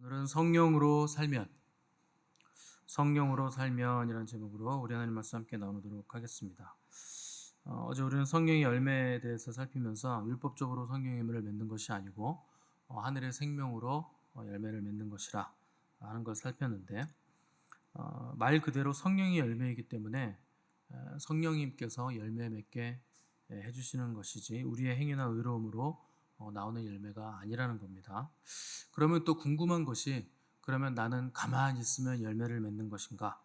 오늘은 성령으로 살면이라는 제목으로 우리 하나님 말씀 함께 나누도록 하겠습니다. 어제 우리는 성령의 열매에 대해서 살피면서 율법적으로 성령의 열매를 맺는 것이 아니고 하늘의 생명으로 열매를 맺는 것이라 하는 걸 살폈는데, 말 그대로 성령의 열매이기 때문에 성령님께서 열매 맺게 해주시는 것이지 우리의 행위나 의로움으로 나오는 열매가 아니라는 겁니다. 그러면 또 궁금한 것이, 그러면 나는 가만히 있으면 열매를 맺는 것인가?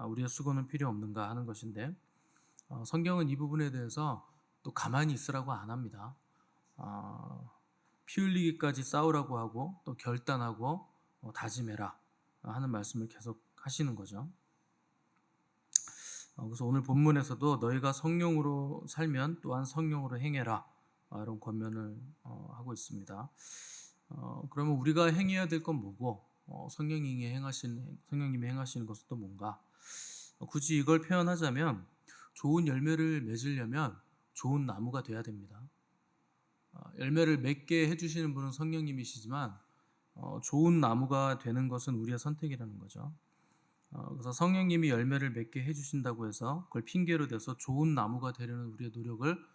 우리의 수고는 필요 없는가 하는 것인데, 성경은 이 부분에 대해서 또 가만히 있으라고 안 합니다. 피 흘리기까지 싸우라고 하고 또 결단하고 다짐해라 하는 말씀을 계속 하시는 거죠. 그래서 오늘 본문에서도 너희가 성령으로 살면 또한 성령으로 행해라 이런 권면을 하고 있습니다. 그러면 우리가 행해야 될 건 뭐고 성령님이 행하시는 것은 또 뭔가? 굳이 이걸 표현하자면 좋은 열매를 맺으려면 좋은 나무가 돼야 됩니다. 열매를 맺게 해주시는 분은 성령님이시지만 좋은 나무가 되는 것은 우리의 선택이라는 거죠. 그래서 성령님이 열매를 맺게 해주신다고 해서 그걸 핑계로 대서 좋은 나무가 되려는 우리의 노력을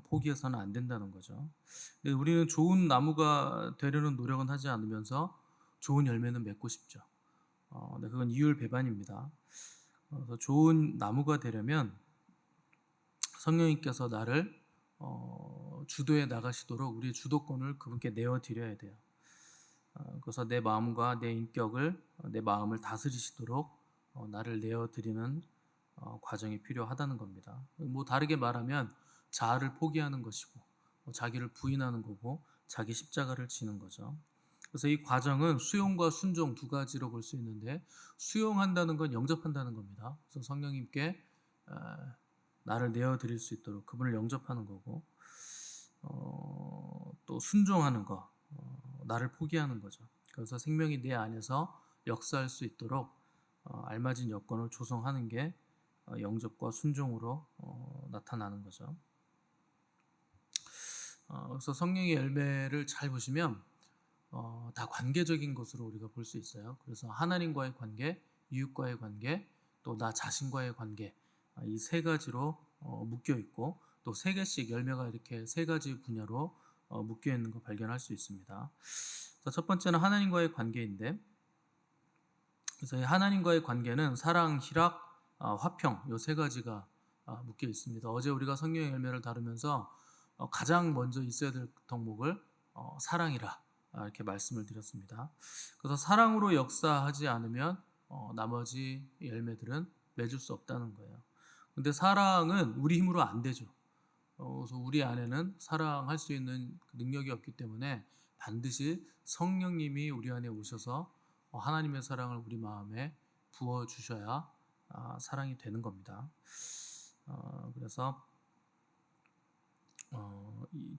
포기해서는 안 된다는 거죠. 근데 우리는 좋은 나무가 되려는 노력은 하지 않으면서 좋은 열매는 맺고 싶죠. 근데 그건 이율배반입니다. 그래서 좋은 나무가 되려면 성령님께서 나를 주도해 나가시도록 우리의 주도권을 그분께 내어드려야 돼요. 그래서 내 마음과 내 인격을, 내 마음을 다스리시도록 나를 내어드리는 과정이 필요하다는 겁니다. 뭐 다르게 말하면 자아를 포기하는 것이고 자기를 부인하는 거고 자기 십자가를 지는 거죠. 그래서 이 과정은 수용과 순종 두 가지로 볼 수 있는데, 수용한다는 건 영접한다는 겁니다. 그래서 성령님께 나를 내어드릴 수 있도록 그분을 영접하는 거고, 또 순종하는 거, 나를 포기하는 거죠. 그래서 생명이 내 안에서 역사할 수 있도록 알맞은 여건을 조성하는 게 영접과 순종으로 나타나는 거죠. 그래서 성령의 열매를 잘 보시면 다 관계적인 것으로 우리가 볼 수 있어요. 그래서 하나님과의 관계, 이웃과의 관계, 또 나 자신과의 관계, 이 세 가지로 묶여 있고, 또 세 개씩 열매가 이렇게 세 가지 분야로 묶여 있는 거 발견할 수 있습니다. 첫 번째는 하나님과의 관계인데, 그래서 하나님과의 관계는 사랑, 희락, 화평, 이 세 가지가 묶여 있습니다. 어제 우리가 성령의 열매를 다루면서 가장 먼저 있어야 될 덕목을 사랑이라 이렇게 말씀을 드렸습니다. 그래서 사랑으로 역사하지 않으면 나머지 열매들은 맺을 수 없다는 거예요. 근데 사랑은 우리 힘으로 안 되죠. 그래서 우리 안에는 사랑할 수 있는 능력이 없기 때문에 반드시 성령님이 우리 안에 오셔서 하나님의 사랑을 우리 마음에 부어 주셔야 사랑이 되는 겁니다. 그래서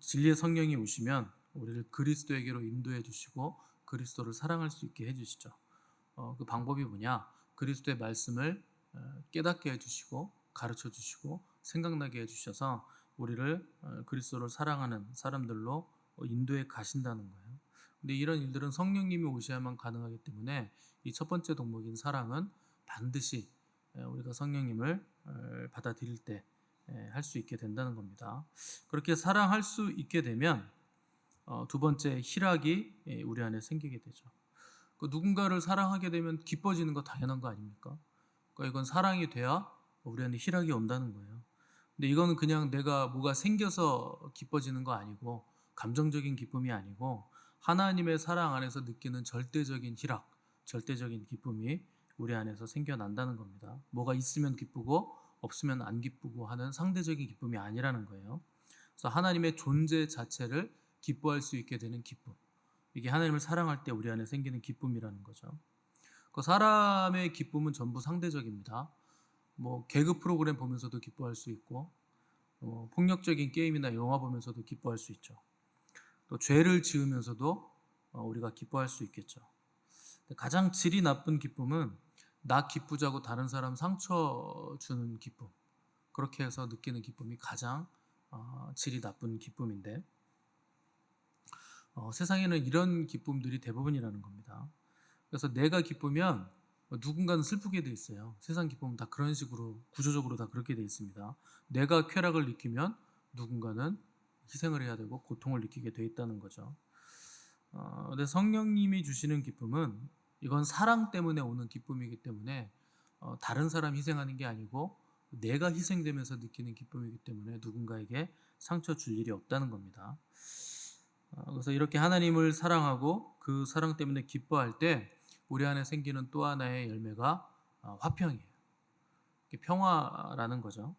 진리의 성령이 오시면 우리를 그리스도에게로 인도해 주시고 그리스도를 사랑할 수 있게 해주시죠. 그 방법이 뭐냐? 그리스도의 말씀을 깨닫게 해주시고 가르쳐 주시고 생각나게 해주셔서 우리를 그리스도를 사랑하는 사람들로 인도해 가신다는 거예요. 근데 이런 일들은 성령님이 오셔야만 가능하기 때문에 이 첫 번째 덕목인 사랑은 반드시 우리가 성령님을 받아들일 때 할 수 있게 된다는 겁니다. 그렇게 사랑할 수 있게 되면 두 번째 희락이 우리 안에 생기게 되죠. 누군가를 사랑하게 되면 기뻐지는 거 당연한 거 아닙니까? 그러니까 이건 사랑이 돼야 우리 안에 희락이 온다는 거예요. 근데 이거는 그냥 내가 뭐가 생겨서 기뻐지는 거 아니고, 감정적인 기쁨이 아니고 하나님의 사랑 안에서 느끼는 절대적인 희락, 절대적인 기쁨이 우리 안에서 생겨난다는 겁니다. 뭐가 있으면 기쁘고 없으면 안 기쁘고 하는 상대적인 기쁨이 아니라는 거예요. 그래서 하나님의 존재 자체를 기뻐할 수 있게 되는 기쁨, 이게 하나님을 사랑할 때 우리 안에 생기는 기쁨이라는 거죠. 그 사람의 기쁨은 전부 상대적입니다. 뭐 개그 프로그램 보면서도 기뻐할 수 있고, 폭력적인 게임이나 영화 보면서도 기뻐할 수 있죠. 또 죄를 지으면서도 우리가 기뻐할 수 있겠죠. 가장 질이 나쁜 기쁨은 나 기쁘자고 다른 사람 상처 주는 기쁨, 그렇게 해서 느끼는 기쁨이 가장 질이 나쁜 기쁨인데, 세상에는 이런 기쁨들이 대부분이라는 겁니다. 그래서 내가 기쁘면 누군가는 슬프게 돼 있어요. 세상 기쁨은 다 그런 식으로 구조적으로 다 그렇게 돼 있습니다. 내가 쾌락을 느끼면 누군가는 희생을 해야 되고 고통을 느끼게 돼 있다는 거죠. 근데 성령님이 주시는 기쁨은 이건 사랑 때문에 오는 기쁨이기 때문에 다른 사람 희생하는 게 아니고 내가 희생되면서 느끼는 기쁨이기 때문에 누군가에게 상처 줄 일이 없다는 겁니다. 그래서 이렇게 하나님을 사랑하고 그 사랑 때문에 기뻐할 때 우리 안에 생기는 또 하나의 열매가 화평이에요. 평화라는 거죠.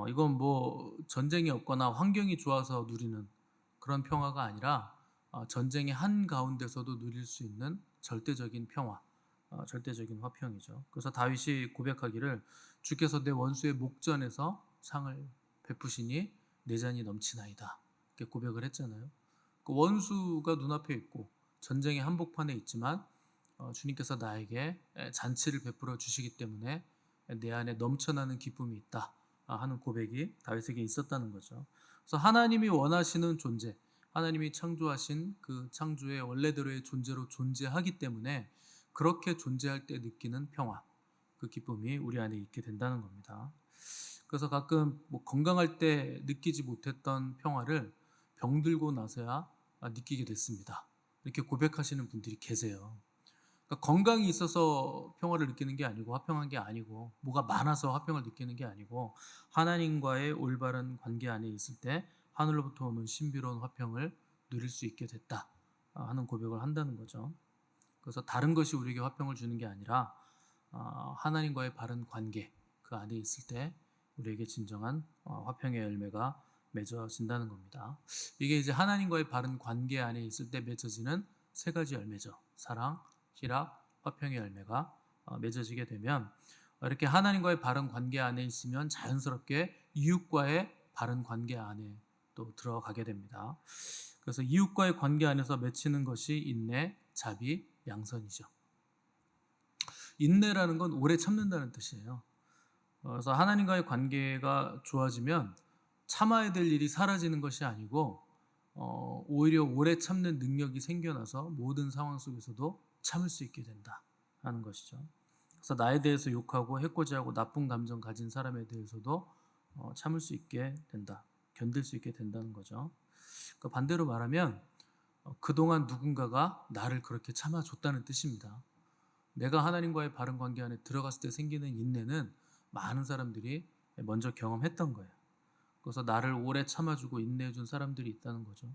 이건 뭐 전쟁이 없거나 환경이 좋아서 누리는 그런 평화가 아니라 전쟁의 한 가운데서도 누릴 수 있는 절대적인 평화, 절대적인 화평이죠. 그래서 다윗이 고백하기를 주께서 내 원수의 목전에서 상을 베푸시니 내 잔이 넘치나이다. 이렇게 고백을 했잖아요. 그 원수가 눈앞에 있고 전쟁의 한복판에 있지만 주님께서 나에게 잔치를 베풀어 주시기 때문에 내 안에 넘쳐나는 기쁨이 있다 하는 고백이 다윗에게 있었다는 거죠. 그래서 하나님이 원하시는 존재, 하나님이 창조하신 그 창조의 원래대로의 존재로 존재하기 때문에 그렇게 존재할 때 느끼는 평화, 그 기쁨이 우리 안에 있게 된다는 겁니다. 그래서 가끔 뭐 건강할 때 느끼지 못했던 평화를 병들고 나서야 느끼게 됐습니다. 이렇게 고백하시는 분들이 계세요. 그러니까 건강이 있어서 평화를 느끼는 게 아니고 화평한 게 아니고 뭐가 많아서 화평을 느끼는 게 아니고 하나님과의 올바른 관계 안에 있을 때 하늘로부터 오는 신비로운 화평을 누릴 수 있게 됐다 하는 고백을 한다는 거죠. 그래서 다른 것이 우리에게 화평을 주는 게 아니라 하나님과의 바른 관계 그 안에 있을 때 우리에게 진정한 화평의 열매가 맺어진다는 겁니다. 이게 이제 하나님과의 바른 관계 안에 있을 때 맺어지는 세 가지 열매죠. 사랑, 희락, 화평의 열매가 맺어지게 되면 이렇게 하나님과의 바른 관계 안에 있으면 자연스럽게 이웃과의 바른 관계 안에 또 들어가게 됩니다. 그래서 이웃과의 관계 안에서 맺히는 것이 인내, 자비, 양선이죠. 인내라는 건 오래 참는다는 뜻이에요. 그래서 하나님과의 관계가 좋아지면 참아야 될 일이 사라지는 것이 아니고 오히려 오래 참는 능력이 생겨나서 모든 상황 속에서도 참을 수 있게 된다 하는 것이죠. 그래서 나에 대해서 욕하고 해코지하고 나쁜 감정 가진 사람에 대해서도 참을 수 있게 된다, 견딜 수 있게 된다는 거죠. 그러니까 반대로 말하면 그동안 누군가가 나를 그렇게 참아줬다는 뜻입니다. 내가 하나님과의 바른 관계 안에 들어갔을 때 생기는 인내는 많은 사람들이 먼저 경험했던 거예요. 그래서 나를 오래 참아주고 인내해준 사람들이 있다는 거죠.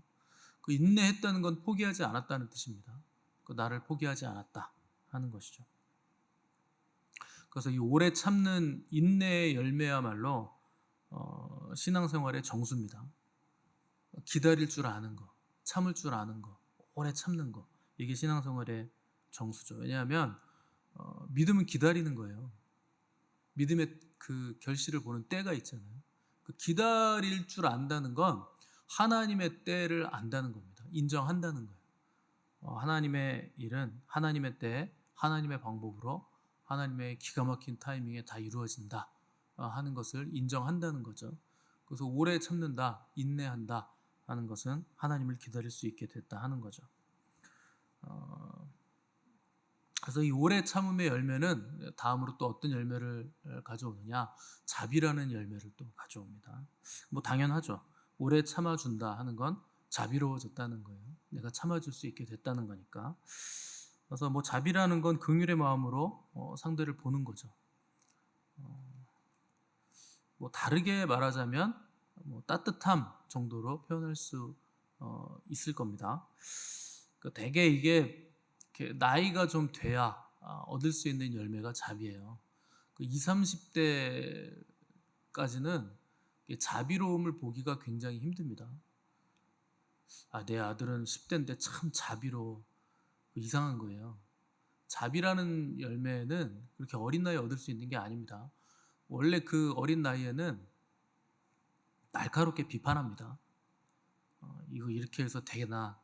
그 인내했다는 건 포기하지 않았다는 뜻입니다. 그 나를 포기하지 않았다 하는 것이죠. 그래서 이 오래 참는 인내의 열매야말로 신앙생활의 정수입니다. 기다릴 줄 아는 거, 참을 줄 아는 거, 오래 참는 거, 이게 신앙생활의 정수죠. 왜냐하면 믿음은 기다리는 거예요. 믿음의 그 결실을 보는 때가 있잖아요. 그 기다릴 줄 안다는 건 하나님의 때를 안다는 겁니다. 인정한다는 거예요. 하나님의 일은 하나님의 때, 하나님의 방법으로, 하나님의 기가 막힌 타이밍에 다 이루어진다 하는 것을 인정한다는 거죠. 그래서 오래 참는다, 인내한다 하는 것은 하나님을 기다릴 수 있게 됐다 하는 거죠. 그래서 이 오래 참음의 열매는 다음으로 또 어떤 열매를 가져오느냐, 자비라는 열매를 또 가져옵니다. 뭐 당연하죠. 오래 참아준다 하는 건 자비로워졌다는 거예요. 내가 참아줄 수 있게 됐다는 거니까. 그래서 뭐 자비라는 건 긍휼의 마음으로 상대를 보는 거죠. 뭐 다르게 말하자면 뭐 따뜻함 정도로 표현할 수 있을 겁니다. 그러니까 대개 이게 이렇게 나이가 좀 돼야 얻을 수 있는 열매가 자비예요. 그 20, 30대까지는 자비로움을 보기가 굉장히 힘듭니다. 내 아들은 10대인데 참 자비로워. 이상한 거예요. 자비라는 열매는 그렇게 어린 나이에 얻을 수 있는 게 아닙니다. 원래 그 어린 나이에는 날카롭게 비판합니다. 이거 이렇게 해서 되나?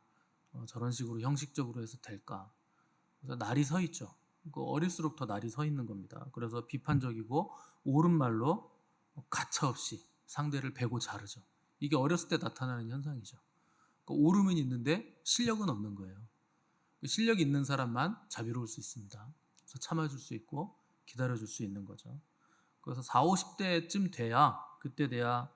저런 식으로 형식적으로 해서 될까? 그래서 날이 서 있죠. 어릴수록 더 날이 서 있는 겁니다. 그래서 비판적이고 옳은 말로 가차없이 상대를 베고 자르죠. 이게 어렸을 때 나타나는 현상이죠. 그러니까 오름은 있는데 실력은 없는 거예요. 실력이 있는 사람만 자비로울 수 있습니다. 그래서 참아줄 수 있고 기다려줄 수 있는 거죠. 그래서 4, 50대쯤 돼야 그때 돼야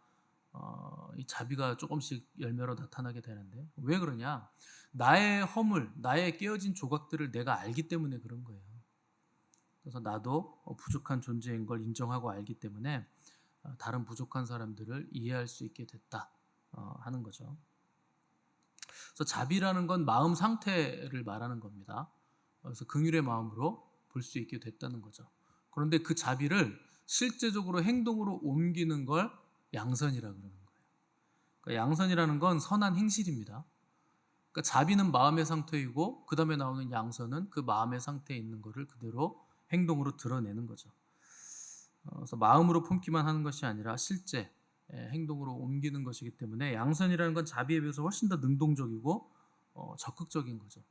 이 자비가 조금씩 열매로 나타나게 되는데 왜 그러냐? 나의 허물, 나의 깨어진 조각들을 내가 알기 때문에 그런 거예요. 그래서 나도 부족한 존재인 걸 인정하고 알기 때문에 다른 부족한 사람들을 이해할 수 있게 됐다 하는 거죠. 그래서 자비라는 건 마음 상태를 말하는 겁니다. 그래서 긍휼의 마음으로 볼 수 있게 됐다는 거죠. 그런데 그 자비를 실제적으로 행동으로 옮기는 걸 양선이라고 그러는 거예요. 그러니까 양선이라는 건 선한 행실입니다. 그러니까 자비는 마음의 상태이고 그 다음에 나오는 양선은 그 마음의 상태에 있는 것을 그대로 행동으로 드러내는 거죠. 그래서 마음으로 품기만 하는 것이 아니라 실제 행동으로 옮기는 것이기 때문에 양선이라는 건 자비에 비해서 훨씬 더 능동적이고 적극적인 거죠.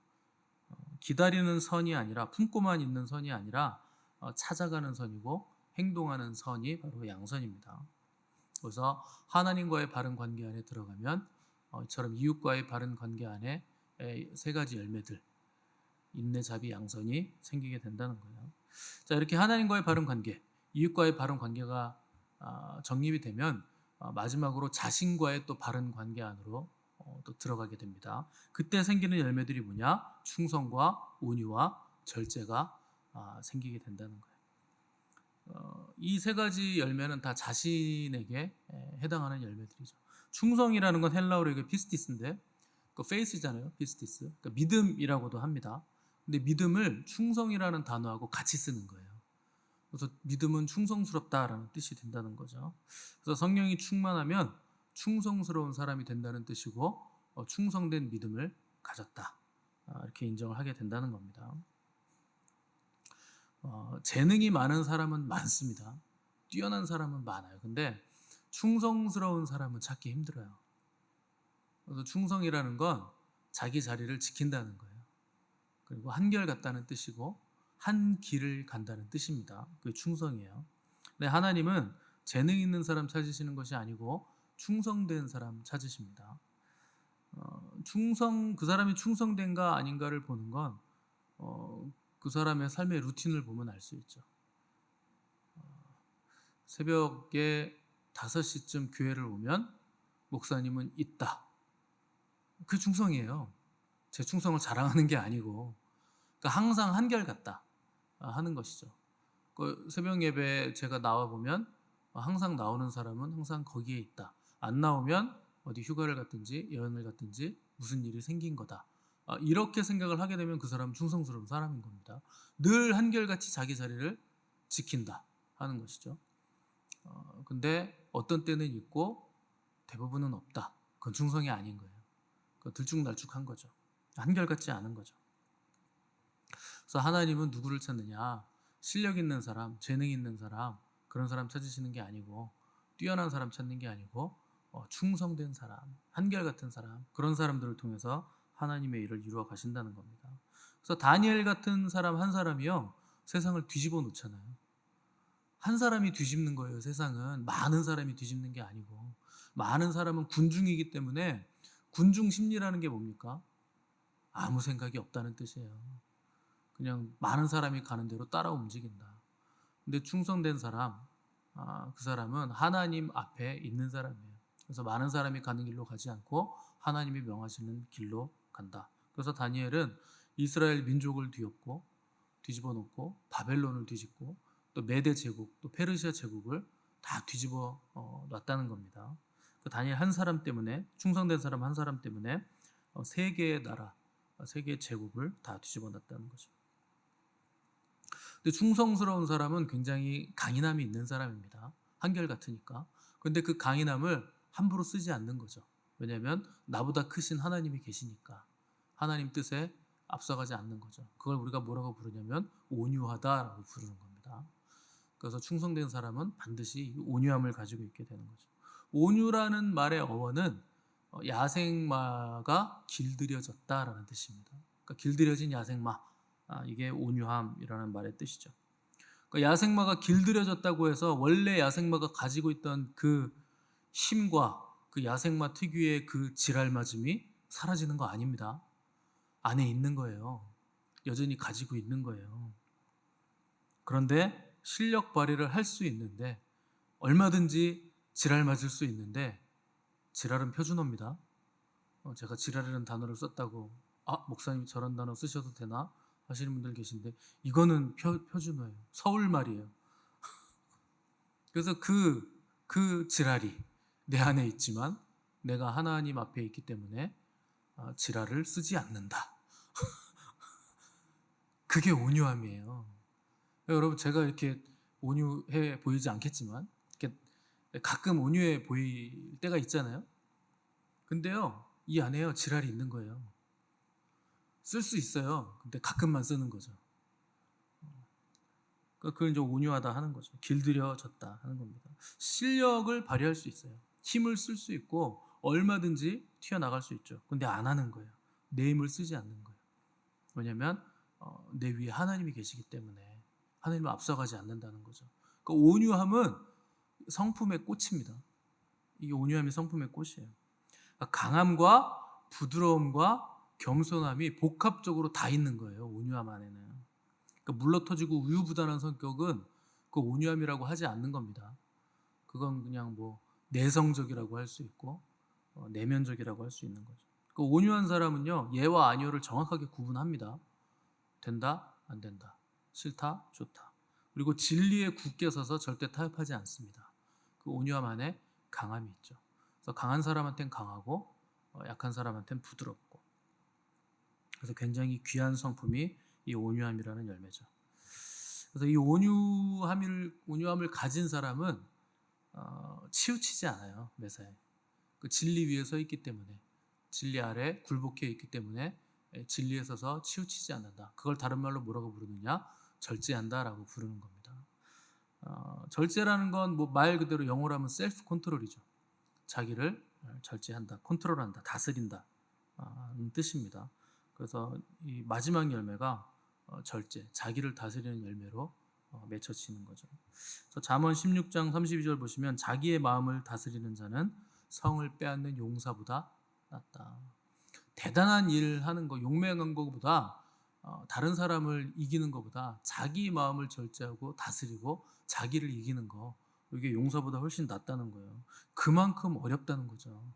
기다리는 선이 아니라 품고만 있는 선이 아니라 찾아가는 선이고 행동하는 선이 바로 양선입니다. 그래서 하나님과의 바른 관계 안에 들어가면 이처럼 이웃과의 바른 관계 안에 세 가지 열매들 인내, 자비, 양선이 생기게 된다는 거예요. 자, 이렇게 하나님과의 바른 관계, 이웃과의 바른 관계가 정립이 되면 마지막으로 자신과의 또 바른 관계 안으로 또 들어가게 됩니다. 그때 생기는 열매들이 뭐냐? 충성과 온유와 절제가 생기게 된다는 거예요. 이 세 가지 열매는 다 자신에게 해당하는 열매들이죠. 충성이라는 건 헬라어로 이게 피스티스인데, 그 페이스잖아요, 피스티스. 그러니까 믿음이라고도 합니다. 근데 믿음을 충성이라는 단어하고 같이 쓰는 거예요. 그래서 믿음은 충성스럽다라는 뜻이 된다는 거죠. 그래서 성령이 충만하면 충성스러운 사람이 된다는 뜻이고 충성된 믿음을 가졌다 이렇게 인정을 하게 된다는 겁니다. 재능이 많은 사람은 많습니다. 뛰어난 사람은 많아요. 근데 충성스러운 사람은 찾기 힘들어요. 그래서 충성이라는 건 자기 자리를 지킨다는 거예요. 그리고 한결같다는 뜻이고 한 길을 간다는 뜻입니다. 그게 충성이에요. 근데 하나님은 재능 있는 사람 찾으시는 것이 아니고 충성된 사람 찾으십니다. 그 사람이 충성된가 아닌가를 보는 건 그 사람의 삶의 루틴을 보면 알 수 있죠. 새벽에 5시쯤 교회를 오면 목사님은 있다. 그게 충성이에요. 제 충성을 자랑하는 게 아니고 그러니까 항상 한결같다 하는 것이죠. 그 새벽 예배에 제가 나와 보면 항상 나오는 사람은 항상 거기에 있다. 안 나오면 어디 휴가를 갔든지 여행을 갔든지 무슨 일이 생긴 거다. 이렇게 생각을 하게 되면 그 사람은 충성스러운 사람인 겁니다. 늘 한결같이 자기 자리를 지킨다 하는 것이죠. 근데 어떤 때는 있고 대부분은 없다. 그건 충성이 아닌 거예요. 그건 들쭉날쭉한 거죠. 한결같지 않은 거죠. 그래서 하나님은 누구를 찾느냐? 실력 있는 사람, 재능 있는 사람, 그런 사람 찾으시는 게 아니고 뛰어난 사람 찾는 게 아니고 충성된 사람, 한결같은 사람, 그런 사람들을 통해서 하나님의 일을 이루어 가신다는 겁니다. 그래서 다니엘 같은 사람 한 사람이요 세상을 뒤집어 놓잖아요. 한 사람이 뒤집는 거예요. 세상은 많은 사람이 뒤집는 게 아니고 많은 사람은 군중이기 때문에 군중 심리라는 게 뭡니까? 아무 생각이 없다는 뜻이에요. 그냥 많은 사람이 가는 대로 따라 움직인다. 근데 충성된 사람, 그 사람은 하나님 앞에 있는 사람이에요. 그래서 많은 사람이 가는 길로 가지 않고 하나님이 명하시는 길로 간다. 그래서 다니엘은 이스라엘 민족을 뒤집어 놓고 바벨론을 뒤집고 또 메대 제국, 또 페르시아 제국을 다 뒤집어 놨다는 겁니다. 그 다니엘 한 사람 때문에, 충성된 사람 한 사람 때문에 세 개의 나라, 세 개의 제국을 다 뒤집어 놨다는 거죠. 근데 충성스러운 사람은 굉장히 강인함이 있는 사람입니다. 한결같으니까. 그런데 그 강인함을 함부로 쓰지 않는 거죠. 왜냐하면 나보다 크신 하나님이 계시니까. 하나님 뜻에 앞서가지 않는 거죠. 그걸 우리가 뭐라고 부르냐면 온유하다라고 부르는 겁니다. 그래서 충성된 사람은 반드시 온유함을 가지고 있게 되는 거죠. 온유라는 말의 어원은 야생마가 길들여졌다라는 뜻입니다. 그러니까 길들여진 야생마, 이게 온유함이라는 말의 뜻이죠. 그러니까 야생마가 길들여졌다고 해서 원래 야생마가 가지고 있던 그 힘과 그 야생마 특유의 그 질알맞음이 사라지는 거 아닙니다. 안에 있는 거예요. 여전히 가지고 있는 거예요. 그런데 실력 발휘를 할 수 있는데, 얼마든지 지랄 맞을 수 있는데, 지랄은 표준어입니다. 제가 지랄이라는 단어를 썼다고 목사님 저런 단어 쓰셔도 되나 하시는 분들 계신데, 이거는 표준어예요. 서울말이에요. 그래서 그 지랄이 내 안에 있지만 내가 하나님 앞에 있기 때문에 지랄을 쓰지 않는다. 그게 온유함이에요. 여러분, 제가 이렇게 온유해 보이지 않겠지만 이렇게 가끔 온유해 보일 때가 있잖아요. 근데요, 이 안에요 지랄이 있는 거예요. 쓸 수 있어요. 근데 가끔만 쓰는 거죠. 그걸 이제 온유하다 하는 거죠. 길들여졌다 하는 겁니다. 실력을 발휘할 수 있어요. 힘을 쓸 수 있고 얼마든지 튀어나갈 수 있죠. 근데 안 하는 거예요. 내 힘을 쓰지 않는 거예요. 왜냐하면 내 위에 하나님이 계시기 때문에 하나님을 앞서가지 않는다는 거죠. 그러니까 온유함은 성품의 꽃입니다. 이게 온유함이 성품의 꽃이에요. 그러니까 강함과 부드러움과 겸손함이 복합적으로 다 있는 거예요. 온유함 안에는. 그러니까 물러터지고 우유부단한 성격은 그 온유함이라고 하지 않는 겁니다. 그건 그냥 뭐 내성적이라고 할 수 있고 내면적이라고 할 수 있는 거죠. 그 온유한 사람은요, 예와 아니오를 정확하게 구분합니다. 된다, 안 된다, 싫다, 좋다. 그리고 진리에 굳게 서서 절대 타협하지 않습니다. 그 온유함 안에 강함이 있죠. 그래서 강한 사람한테는 강하고 약한 사람한테는 부드럽고, 그래서 굉장히 귀한 성품이 이 온유함이라는 열매죠. 그래서 이 온유함을 가진 사람은 치우치지 않아요. 매사에 그 진리 위에 서 있기 때문에, 진리 아래 굴복해 있기 때문에 진리에 서서 치우치지 않는다. 그걸 다른 말로 뭐라고 부르느냐? 절제한다라고 부르는 겁니다. 절제라는 건 뭐 말 그대로 영어로 하면 셀프 컨트롤이죠. 자기를 절제한다, 컨트롤한다, 다스린다 뜻입니다. 그래서 이 마지막 열매가 절제, 자기를 다스리는 열매로 맺혀지는 거죠. 그래서 잠언 16장 32절 보시면 자기의 마음을 다스리는 자는 성을 빼앗는 용사보다 낫다. 대단한 일 하는 거, 용맹한 것보다 다른 사람을 이기는 것보다 자기 마음을 절제하고 다스리고 자기를 이기는 거, 이게 용사보다 훨씬 낫다는 거예요. 그만큼 어렵다는 거죠.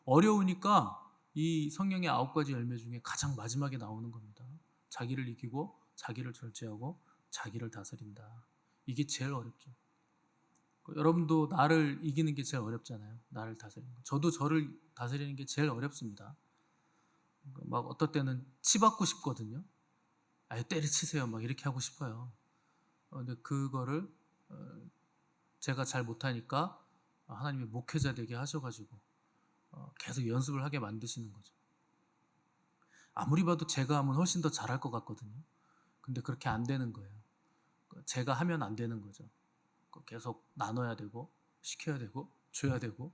어려우니까 이 성령의 9가지 열매 중에 가장 마지막에 나오는 겁니다. 자기를 이기고 자기를 절제하고 자기를 다스린다. 이게 제일 어렵죠. 여러분도 나를 이기는 게 제일 어렵잖아요. 나를 다스리는 거. 저도 저를 다스리는 게 제일 어렵습니다. 막 어떨 때는 치받고 싶거든요. 아유, 때려치세요. 막 이렇게 하고 싶어요. 근데 그거를 제가 잘 못하니까 하나님이 목회자 되게 하셔가지고 계속 연습을 하게 만드시는 거죠. 아무리 봐도 제가 하면 훨씬 더 잘할 것 같거든요. 근데 그렇게 안 되는 거예요. 제가 하면 안 되는 거죠. 계속 나눠야 되고 시켜야 되고 줘야 되고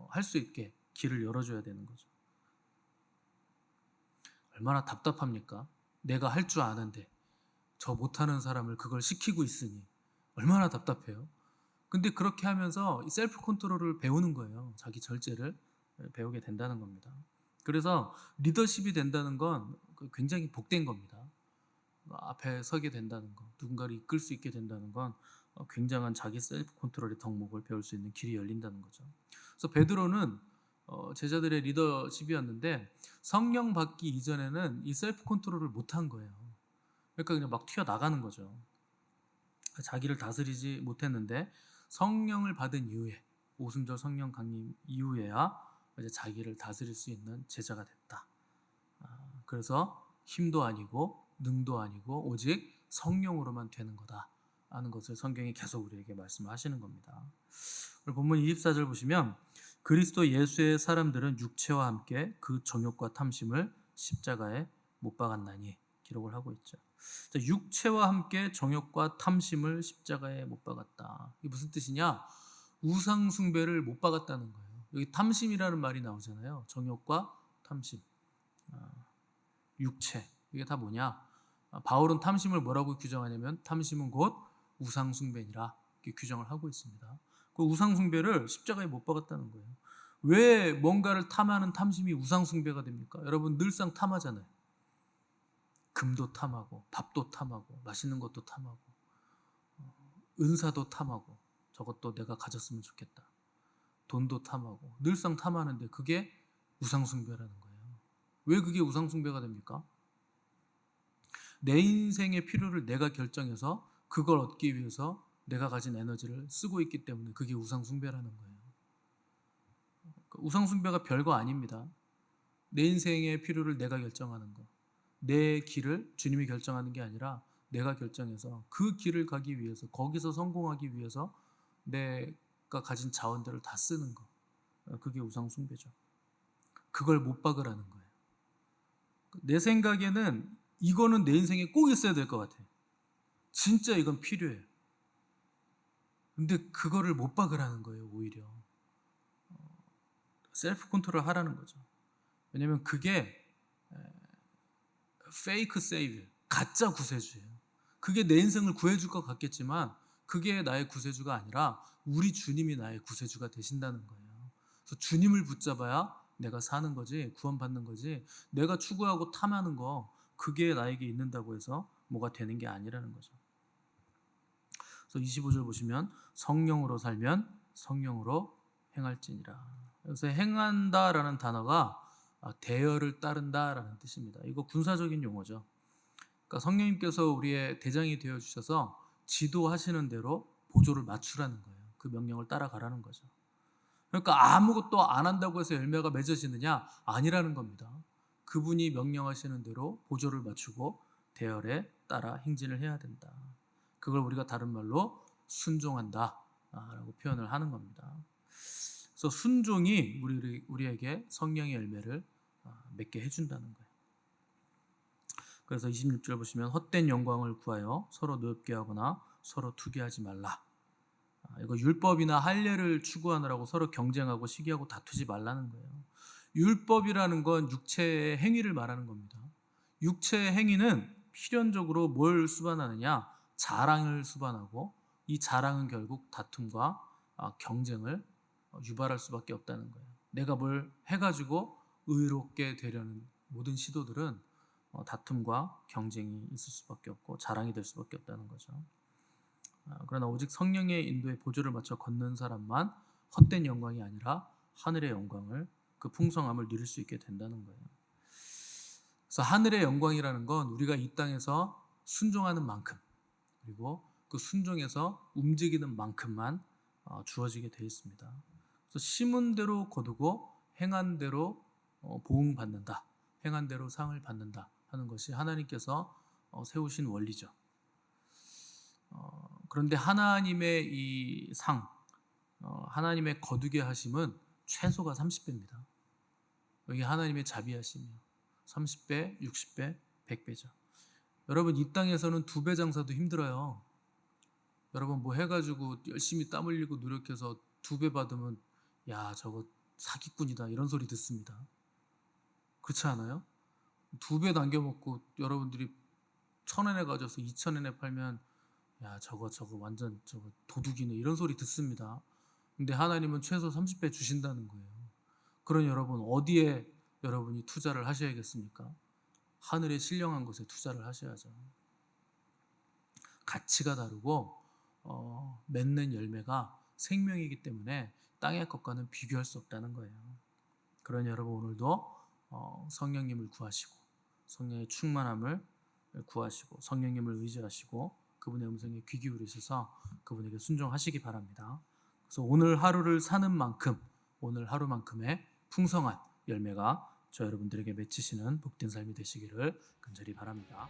할 수 있게 길을 열어줘야 되는 거죠. 얼마나 답답합니까? 내가 할 줄 아는데 저 못하는 사람을 그걸 시키고 있으니 얼마나 답답해요. 근데 그렇게 하면서 셀프 컨트롤을 배우는 거예요. 자기 절제를 배우게 된다는 겁니다. 그래서 리더십이 된다는 건 굉장히 복된 겁니다. 앞에 서게 된다는 거, 누군가를 이끌 수 있게 된다는 건 굉장한 자기 셀프 컨트롤의 덕목을 배울 수 있는 길이 열린다는 거죠. 그래서 베드로는 제자들의 리더십이었는데 성령 받기 이전에는 이 셀프 컨트롤을 못한 거예요. 그러니까 그냥 막 튀어나가는 거죠. 자기를 다스리지 못했는데 성령을 받은 이후에, 오순절 성령 강림 이후에야 이제 자기를 다스릴 수 있는 제자가 됐다. 그래서 힘도 아니고 능도 아니고 오직 성령으로만 되는 거다 하는 것을 성경이 계속 우리에게 말씀하시는 겁니다. 오늘 본문 24절 보시면 그리스도 예수의 사람들은 육체와 함께 그 정욕과 탐심을 십자가에 못 박았나니 기록을 하고 있죠. 육체와 함께 정욕과 탐심을 십자가에 못 박았다. 이게 무슨 뜻이냐? 우상 숭배를 못 박았다는 거예요. 여기 탐심이라는 말이 나오잖아요. 정욕과 탐심, 육체, 이게 다 뭐냐? 바울은 탐심을 뭐라고 규정하냐면 탐심은 곧 우상 숭배니라 이렇게 규정을 하고 있습니다. 그 우상 숭배를 십자가에 못 박았다는 거예요. 왜 뭔가를 탐하는 탐심이 우상숭배가 됩니까? 여러분 늘상 탐하잖아요. 금도 탐하고 밥도 탐하고 맛있는 것도 탐하고 은사도 탐하고 저것도 내가 가졌으면 좋겠다. 돈도 탐하고 늘상 탐하는데 그게 우상숭배라는 거예요. 왜 그게 우상숭배가 됩니까? 내 인생의 필요를 내가 결정해서 그걸 얻기 위해서 내가 가진 에너지를 쓰고 있기 때문에 그게 우상숭배라는 거예요. 우상숭배가 별거 아닙니다. 내 인생의 필요를 내가 결정하는 거. 내 길을 주님이 결정하는 게 아니라 내가 결정해서 그 길을 가기 위해서 거기서 성공하기 위해서 내가 가진 자원들을 다 쓰는 거. 그게 우상숭배죠. 그걸 못 박으라는 거예요. 내 생각에는 이거는 내 인생에 꼭 있어야 될 것 같아요. 진짜 이건 필요해요. 근데 그거를 못 박으라는 거예요. 오히려 셀프 컨트롤 하라는 거죠. 왜냐면 그게 페이크 세이브, 가짜 구세주예요. 그게 내 인생을 구해줄 것 같겠지만 그게 나의 구세주가 아니라 우리 주님이 나의 구세주가 되신다는 거예요. 그래서 주님을 붙잡아야 내가 사는 거지, 구원받는 거지, 내가 추구하고 탐하는 거 그게 나에게 있는다고 해서 뭐가 되는 게 아니라는 거죠. 그래서 25절 보시면 성령으로 살면 성령으로 행할지니라. 그래서 행한다라는 단어가 대열을 따른다라는 뜻입니다. 이거 군사적인 용어죠. 그러니까 성령님께서 우리의 대장이 되어 주셔서 지도하시는 대로 보조를 맞추라는 거예요. 그 명령을 따라가라는 거죠. 그러니까 아무것도 안 한다고 해서 열매가 맺어지느냐? 아니라는 겁니다. 그분이 명령하시는 대로 보조를 맞추고 대열에 따라 행진을 해야 된다. 그걸 우리가 다른 말로 순종한다 라고 표현을 하는 겁니다. 그래서 순종이 우리에게 성령의 열매를 맺게 해준다는 거예요. 그래서 26절 보시면 헛된 영광을 구하여 서로 노엽게 하거나 서로 투기하지 말라. 이거 율법이나 할례를 추구하느라고 서로 경쟁하고 시기하고 다투지 말라는 거예요. 율법이라는 건 육체의 행위를 말하는 겁니다. 육체의 행위는 필연적으로 뭘 수반하느냐? 자랑을 수반하고 이 자랑은 결국 다툼과 경쟁을 유발할 수밖에 없다는 거예요. 내가 뭘 해가지고 의롭게 되려는 모든 시도들은 다툼과 경쟁이 있을 수밖에 없고 자랑이 될 수밖에 없다는 거죠. 그러나 오직 성령의 인도에 보조를 맞춰 걷는 사람만 헛된 영광이 아니라 하늘의 영광을 그 풍성함을 누릴 수 있게 된다는 거예요. 그래서 하늘의 영광이라는 건 우리가 이 땅에서 순종하는 만큼 그리고 그 순종에서 움직이는 만큼만 주어지게 되어 있습니다. 그래서 심은 대로 거두고 행한 대로 보응받는다. 행한 대로 상을 받는다 하는 것이 하나님께서 세우신 원리죠. 그런데 하나님의 이 상, 하나님의 거두게 하심은 최소가 30배입니다. 여기 하나님의 자비하심이요. 30배, 60배, 100배죠. 여러분 이 땅에서는 2배 장사도 힘들어요. 여러분 뭐 해가지고 열심히 땀 흘리고 노력해서 2배 받으면 야 저거 사기꾼이다 이런 소리 듣습니다. 그렇지 않아요? 2배 남겨먹고 여러분들이 1,000원에 가져서 2,000원에 팔면 야 저거 완전 저거 도둑이네 이런 소리 듣습니다. 근데 하나님은 최소 30배 주신다는 거예요. 그러니 여러분 어디에 여러분이 투자를 하셔야겠습니까? 하늘의 신령한 것에 투자를 하셔야죠. 가치가 다르고 맺는 열매가 생명이기 때문에 땅의 것과는 비교할 수 없다는 거예요. 그러니 여러분 오늘도 성령님을 구하시고 성령의 충만함을 구하시고 성령님을 의지하시고 그분의 음성에 귀 기울이셔서 그분에게 순종하시기 바랍니다. 그래서 오늘 하루를 사는 만큼 오늘 하루만큼의 풍성한 열매가 저 여러분들에게 맺히시는 복된 삶이 되시기를 간절히 바랍니다.